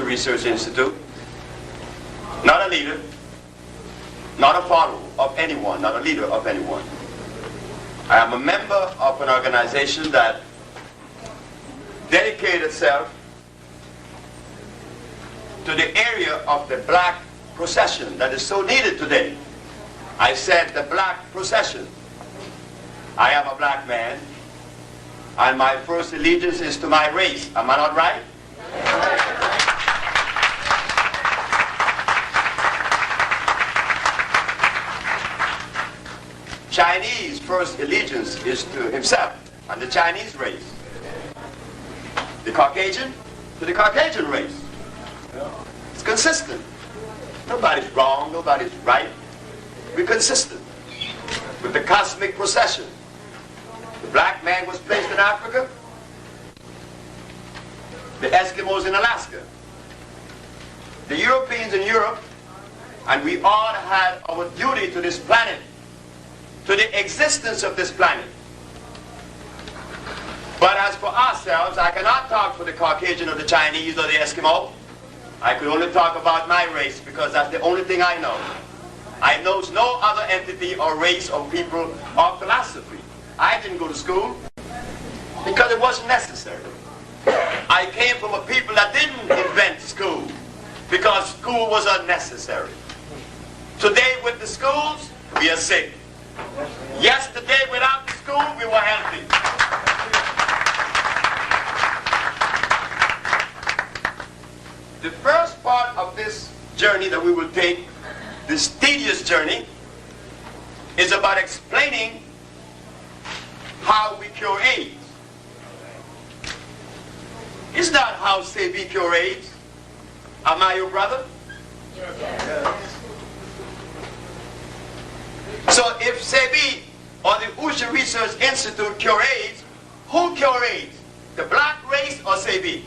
User Research Institute. Not a leader, not a follower of anyone, not a leader of anyone. I am a member of an organization that dedicated itself to the area of the black procession that is so needed today. I said the black procession. I am a black man, and my first allegiance is to my race. Am I not right? Chinese first allegiance is to himself and the Chinese race. The Caucasian to the Caucasian race. It's consistent. Nobody's wrong, nobody's right. We're consistent with the cosmic procession. The black man was placed in Africa, the Eskimos in Alaska, the Europeans in Europe, and we all had our duty to this planet, to the existence of this planet. But as for ourselves, I cannot talk for the Caucasian or the Chinese or the Eskimo. I could only talk about my race because that's the only thing I know. I know no other entity or race or people or philosophy. I didn't go to school because it wasn't necessary. I came from a people that didn't invent school because school was unnecessary. Today with the schools, we are sick. Yesterday without the school, we were healthy. The first part of this journey that we will take, this tedious journey, is about explaining how we cure AIDS. Is that how Sebi cure AIDS? Am I your brother? Yes. So if Sebi or the User Research Institute cure AIDS, who cure AIDS? The black race or Sebi?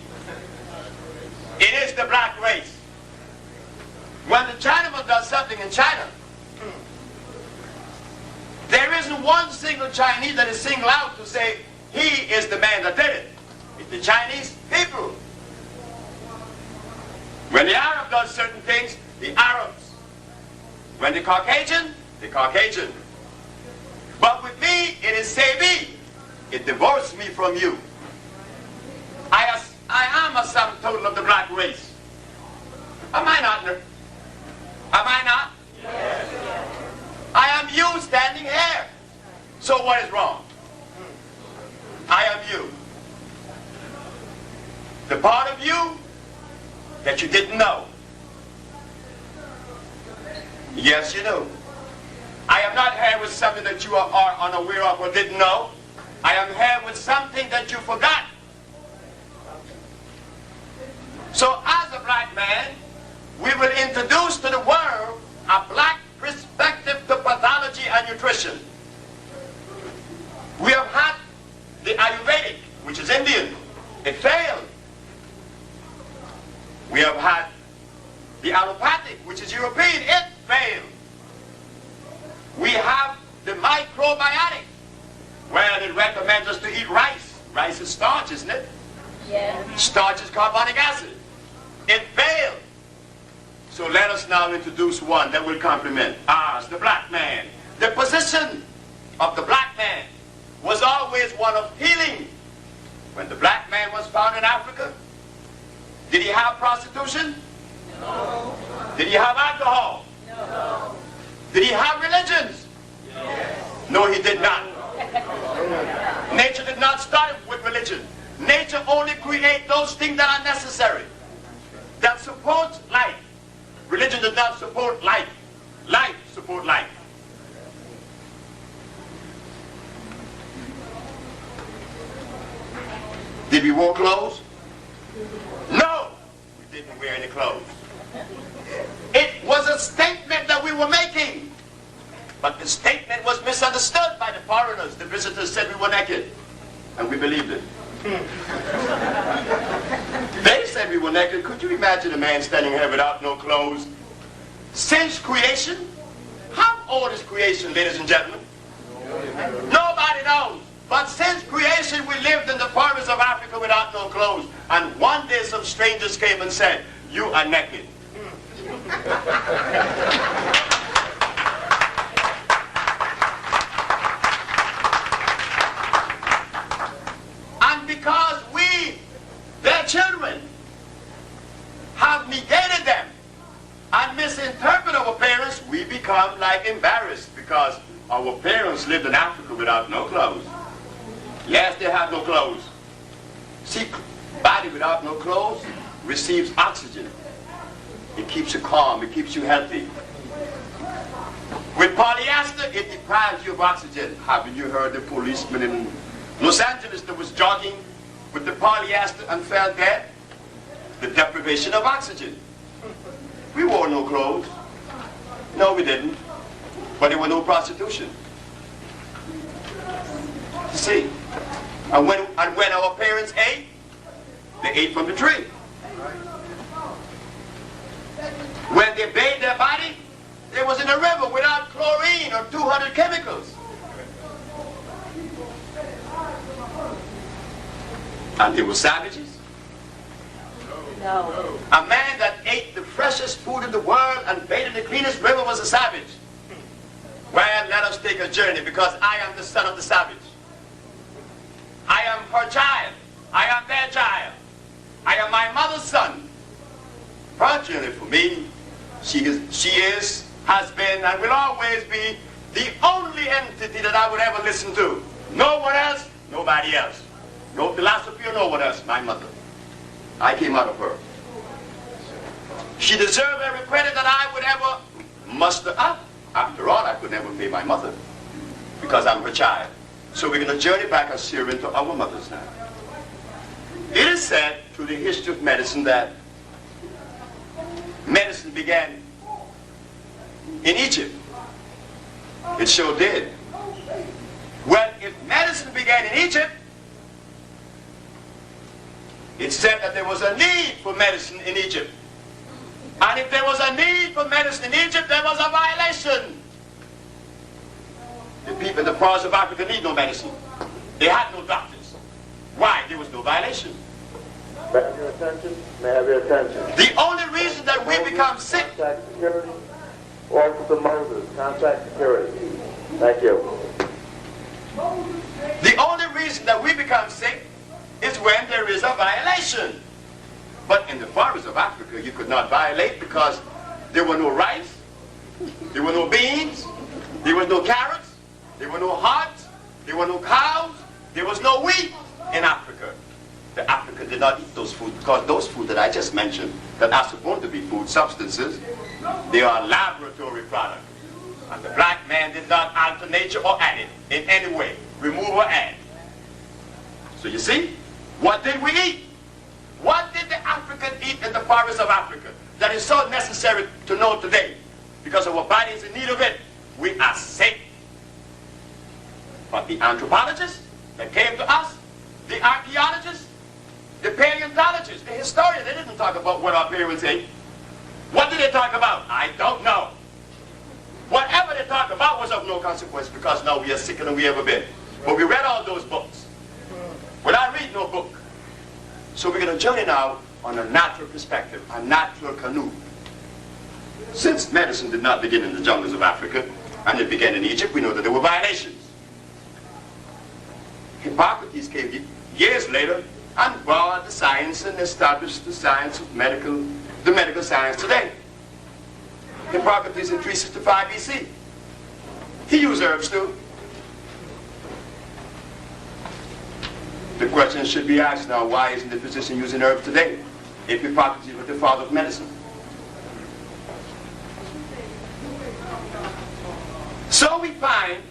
It is the black race. When the Chinaman does something in China, there isn't one single Chinese that is singled out to say, he is the man that did it. It's the Chinese people. When the Arab does certain things, the Arabs. When the Caucasian, the Caucasian. But with me, it is Sebi. It divorced me from you. I am a sum total of the black race. Am I not? Am I not? Yes. I am you standing here. So what is wrong? I am you. The part of you that you didn't know. Yes, you do. I am not here with something that you are unaware of or didn't know. I am here with something that you forgot. So as a black man, we will introduce to the world a black perspective to pathology and nutrition. We have had the Ayurvedic, which is Indian. It failed. We have had the allopathic, which is European. It failed. We have the microbiotic, where it recommends us to eat rice. Rice is starch, isn't it? Yeah. Starch is carbonic acid. It failed. So let us now introduce one that will complement ours, the black man. The position of the black man was always one of healing. When the black man was found in Africa, did he have prostitution? No. Did he have alcohol? No. Did he have religions? Yes. No, he did not. Nature did not start with religion. Nature only creates those things that are necessary, that supports life. Religion does not support life. Life supports life. Did we wear clothes? No, we didn't wear any clothes. It was a statement that we were making. But the statement was misunderstood by the foreigners. The visitors said we were naked. And we believed it. They said we were naked. Could you imagine a man standing here without no clothes? Since creation? How old is creation, ladies and gentlemen? Nobody knows. But since creation, we lived in the forests of Africa without no clothes. And one day some strangers came and said, you are naked. And because we, their children, have negated them and misinterpret our parents, we become like embarrassed because our parents lived in Africa without no clothes. Yes, they had no clothes. See, body without no clothes receives oxygen. It keeps you calm, it keeps you healthy. With polyester, it deprives you of oxygen. Haven't you heard the policeman in Los Angeles that was jogging with the polyester and fell dead? The deprivation of oxygen. We wore no clothes. No, we didn't. But there was no prostitution. You see? And when our parents ate, they ate from the tree. When they bathed their body, they was in a river without chlorine or 200 chemicals. And they were savages. No. A man that ate the freshest food in the world and bathed in the cleanest river was a savage. Well, let us take a journey, because I am the son of the savage. I am her child. I am their child. I am my mother's son. Fortunately for me, she is, has been, and will always be the only entity that I would ever listen to. No one else, nobody else. No philosophy or no one else, my mother. I came out of her. She deserved every credit that I would ever muster up. After all, I could never pay my mother because I'm her child. So we're going to journey back and steer into our mothers now. It is said through the history of medicine that medicine began in Egypt. It sure did. Well, if medicine began in Egypt, it said that there was a need for medicine in Egypt. And if there was a need for medicine in Egypt, there was a violation. The people in the parts of Africa need no medicine. They had no doctors. Why? There was no violation. May I have your attention? May I have your attention? The only reason that we become sick... Contact security. Officer Moses, contact security. Thank you. The only reason that we become sick is when there is a violation. But in the forests of Africa, you could not violate because there were no rice, there were no beans, there was no carrots, there were no hogs, there were no cows, there was no wheat in Africa. The Africa did not eat those foods because those foods that I just mentioned that are supposed to be food substances, they are laboratory products. And the black man did not alter nature or add it in any way, remove or add. So you see, what did we eat? What did the African eat in the forests of Africa that is so necessary to know today? Because our body is in need of it. We are sick. But the anthropologists that came to us, the archaeologists, the paleontologists, the historians, they didn't talk about what our parents ate. What did they talk about? I don't know. Whatever they talked about was of no consequence because now we are sicker than we ever been. But we read all those books. Well, I read no book. So we're going to journey now on a natural perspective, a natural canoe. Since medicine did not begin in the jungles of Africa, and it began in Egypt, we know that there were violations. Hippocrates came years later and brought the science and established the science of the medical science today. Hippocrates in 365 BC. He used herbs too. The question should be asked now, why isn't the physician using herbs today? If Hippocrates was the father of medicine. So we find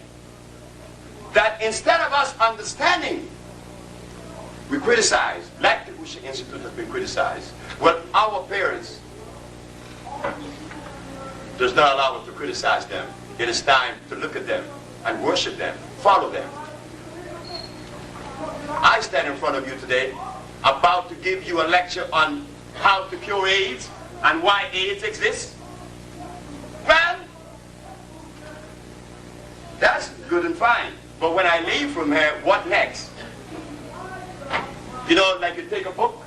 that instead of us understanding, we criticize, like the Usha Institute has been criticized. Well, our parents does not allow us to criticize them. It is time to look at them and worship them, follow them. I stand in front of you today about to give you a lecture on how to cure AIDS and why AIDS exists. Well, that's good and fine. But when I leave from here, what next? You know, like you take a book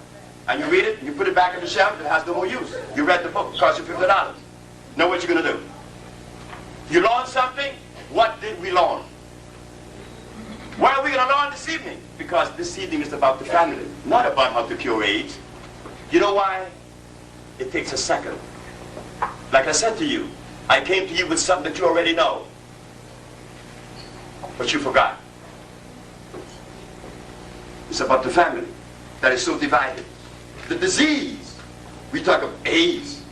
and you read it, and you put it back on the shelf, it has no more use. You read the book, it cost you $50. Now what you going to do? You learn something? What did we learn? What are we going to learn this evening? Because this evening is about the family, not about how to cure AIDS. You know why? It takes a second. Like I said to you, I came to you with something that you already know, but you forgot. It's about the family that is so divided. The disease, we talk of AIDS.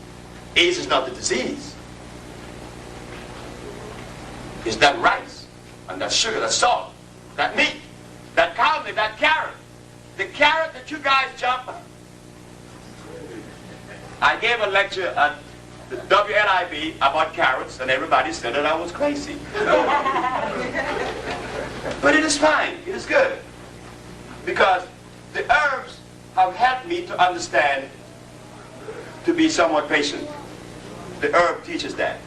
AIDS is not the disease. It's that rice, and that sugar, that salt, that meat, that cow meat, that carrot. The carrot that you guys jump on. I gave a lecture at the WNIB about carrots, and everybody said that I was crazy. But it is fine. It is good. Because the herbs have helped me to understand, to be somewhat patient. The herb teaches that.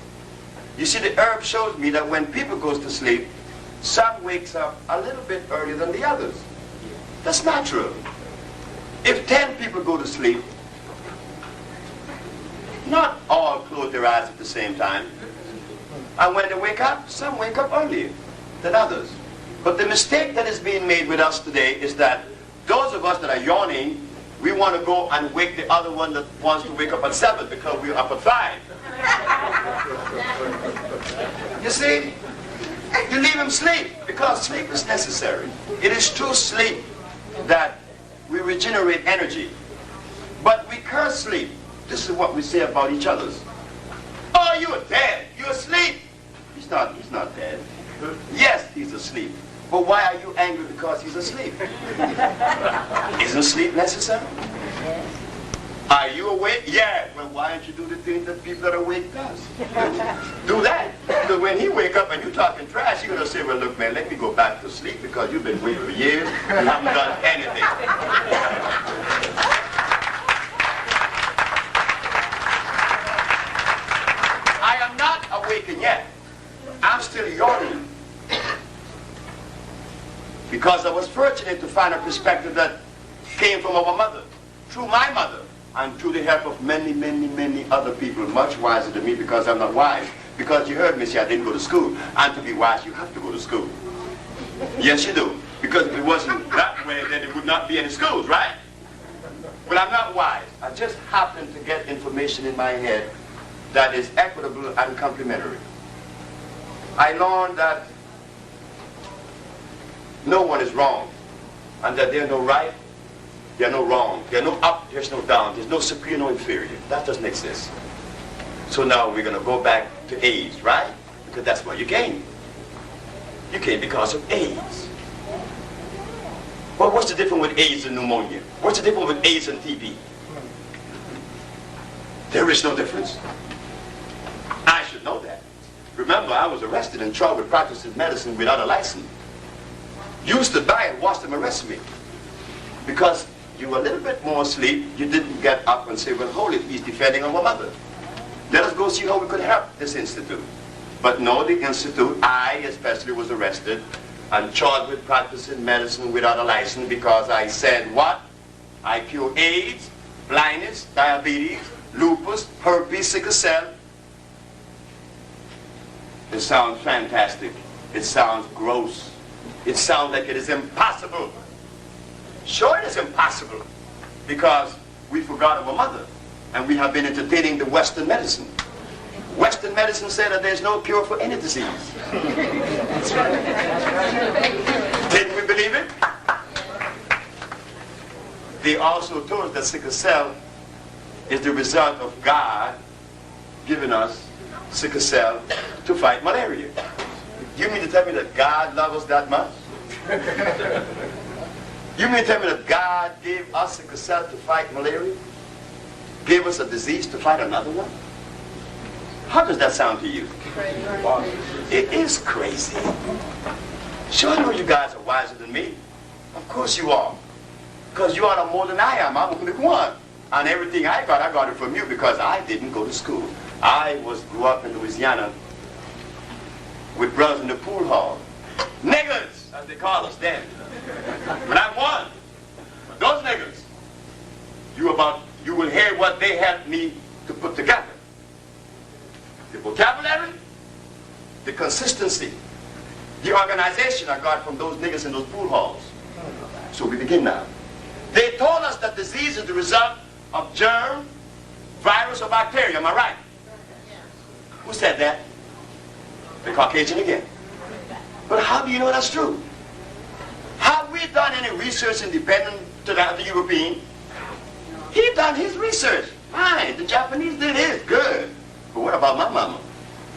You see, the herb shows me that when people goes to sleep, some wakes up a little bit earlier than the others. That's natural. If 10 people go to sleep, not all close their eyes at the same time. And when they wake up, some wake up earlier than others. But the mistake that is being made with us today is that those of us that are yawning, we want to go and wake the other one that wants to wake up at 7 because we're up at 5. You see? You leave him sleep because sleep is necessary. It is through sleep that we regenerate energy. But we curse sleep. This is what we say about each other. Oh, you are dead. You're asleep. He's not dead. Yes, he's asleep. But why are you angry because he's asleep? Isn't sleep necessary? Are you awake? Yeah. Well, why don't you do the things that people that are awake does? Do that. Because when he wake up and you talking trash, you're going to say, well, look, man, let me go back to sleep because you've been awake for years and haven't done anything. I am not awakened yet. I'm still yawning. Because I was fortunate to find a perspective that came from our mother, through my mother, and through the help of many, many, many other people, much wiser than me because I'm not wise. Because you heard me say I didn't go to school. And to be wise, you have to go to school. Yes, you do. Because if it wasn't that way, then there would not be any schools, right? But I'm not wise. I just happen to get information in my head that is equitable and complementary. I learned that no one is wrong, and that there's no right, there's no wrong, there's no up, there's no down, there's no superior, no inferior. That doesn't exist. So now we're going to go back to AIDS, right? Because that's why you came. You came because of AIDS. Well, what's the difference with AIDS and pneumonia? What's the difference with AIDS and TB? There is no difference. I should know that. Remember, I was arrested and charged with practicing medicine without a license. You stood by and watched them arrest me. Because you were a little bit more asleep, you didn't get up and say, well, holy, he's defending our mother. Let us go see how we could help this institute. But no, the institute, I especially was arrested and charged with practicing medicine without a license because I said what? I cure AIDS, blindness, diabetes, lupus, herpes, sickle cell. It sounds fantastic. It sounds gross. It sounds like it is impossible. Sure, it is impossible because we forgot our mother and we have been entertaining the Western medicine. Western medicine said that there's no cure for any disease. Didn't we believe it? They also told us that sickle cell is the result of God giving us sickle cell to fight malaria. You mean to tell me that God loves us that much? You mean to tell me that God gave us sickle cell to fight malaria? Gave us a disease to fight another one? How does that sound to you? It is crazy. Sure, I know you guys are wiser than me. Of course you are. Because you are more than I am. I'm only one. And everything I got it from you because I didn't go to school. I grew up in Louisiana with brothers in the pool hall. Niggers, as they call us then. But I'm one. But those niggers, you what they helped me to put together. The vocabulary, the consistency, the organization I got from those niggas in those pool halls. So we begin now. They told us that disease is the result of germ, virus, or bacteria. Am I right? Who said that? The Caucasian again. But how do you know that's true? Have we done any research independent to that of the European? He done his research. Fine. The Japanese did his. Good. But what about my mama?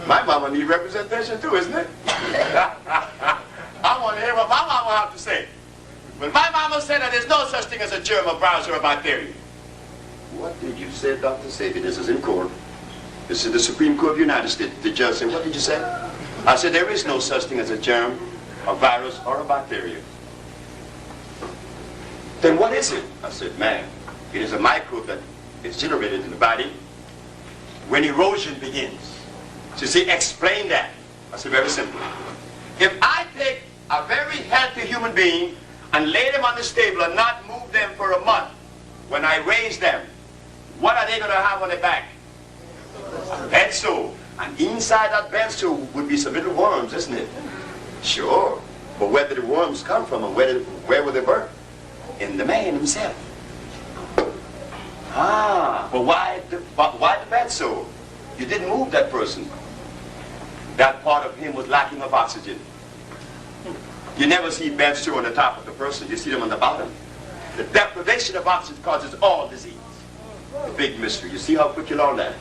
My mama needs representation too, isn't it? I want to hear what my mama have to say. When my mama said that there's no such thing as a germ, a virus, or a bacteria. What did you say, Dr. Sebi? This is in court. This is the Supreme Court of the United States. The judge said, what did you say? I said, there is no such thing as a germ, a virus, or a bacteria. Then what is it? I said, man, it is a microbe that is generated in the body when erosion begins. So you see, explain that. I said, very simple. If I take a very healthy human being and lay them on this table and not move them for a month, when I raise them, what are they going to have on their back? A bed sore. And inside that bed sore would be some little worms, isn't it? Sure. But where did the worms come from and where were they birthed? In the man himself. Ah, but why the bed sore? You didn't move that person. That part of him was lacking of oxygen. You never see bed sore on the top of the person. You see them on the bottom. The deprivation of oxygen causes all disease. The big mystery. You see how quick you learn that?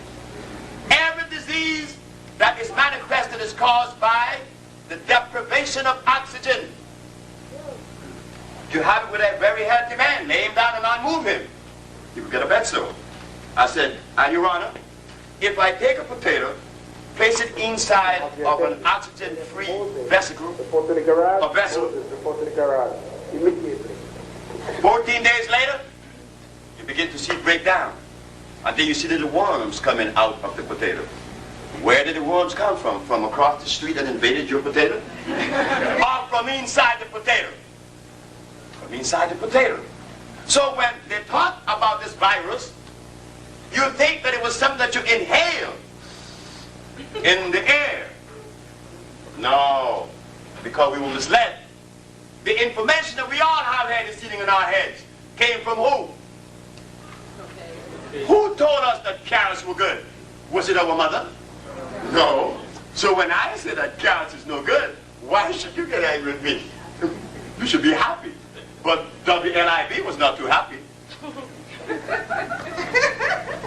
Every disease that is manifested is caused by the deprivation of oxygen. You have it with a very healthy man. Lay him down and unmove him. You will get a bed sore. I said, Your Honor, if I take a potato, place it inside of an oxygen-free vesicle, a vessel, 14 days later, you begin to see it break down. And then you see little worms coming out of the potato. Where did the worms come from? From across the street that invaded your potato? Or from inside the potato? From inside the potato. So when they talk about this virus, you think that it was something that you inhale in the air. No, because we were misled. The information that we all have had sitting in our heads came from who? Who told us that carrots were good? Was it our mother? No. So when I say that carrots is no good, why should you get angry with me? You should be happy. But WLIB was not too happy.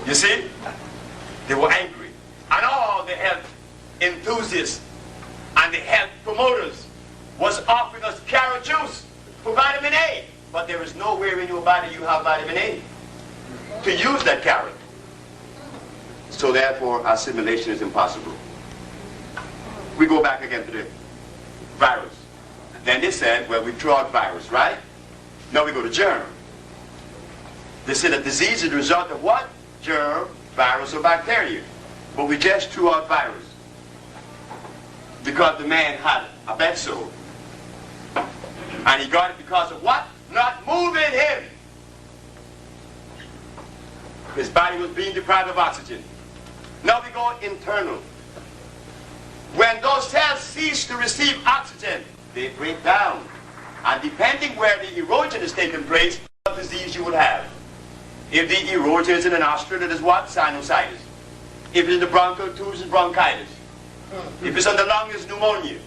You see? They were angry. And all the health enthusiasts and the health promoters was offering us carrot juice for vitamin A. But there is nowhere in your body you have vitamin A to use that carrot. So therefore, assimilation is impossible. We go back again to the virus. Then they said, well, we threw out virus, right? Now we go to germ. They said that disease is the result of what? Germ, virus, or bacteria. But we just threw out virus because the man had a bed sore. And he got it because of what? Not moving him. His body was being deprived of oxygen. Now we go internal. When those cells cease to receive oxygen, they break down. And depending where the erosion is taking place, what disease you will have. If the erosion is in the nostril, it is what? Sinusitis. If it's in the bronchial tubes, it's bronchitis. If it's on the lung, it's pneumonia.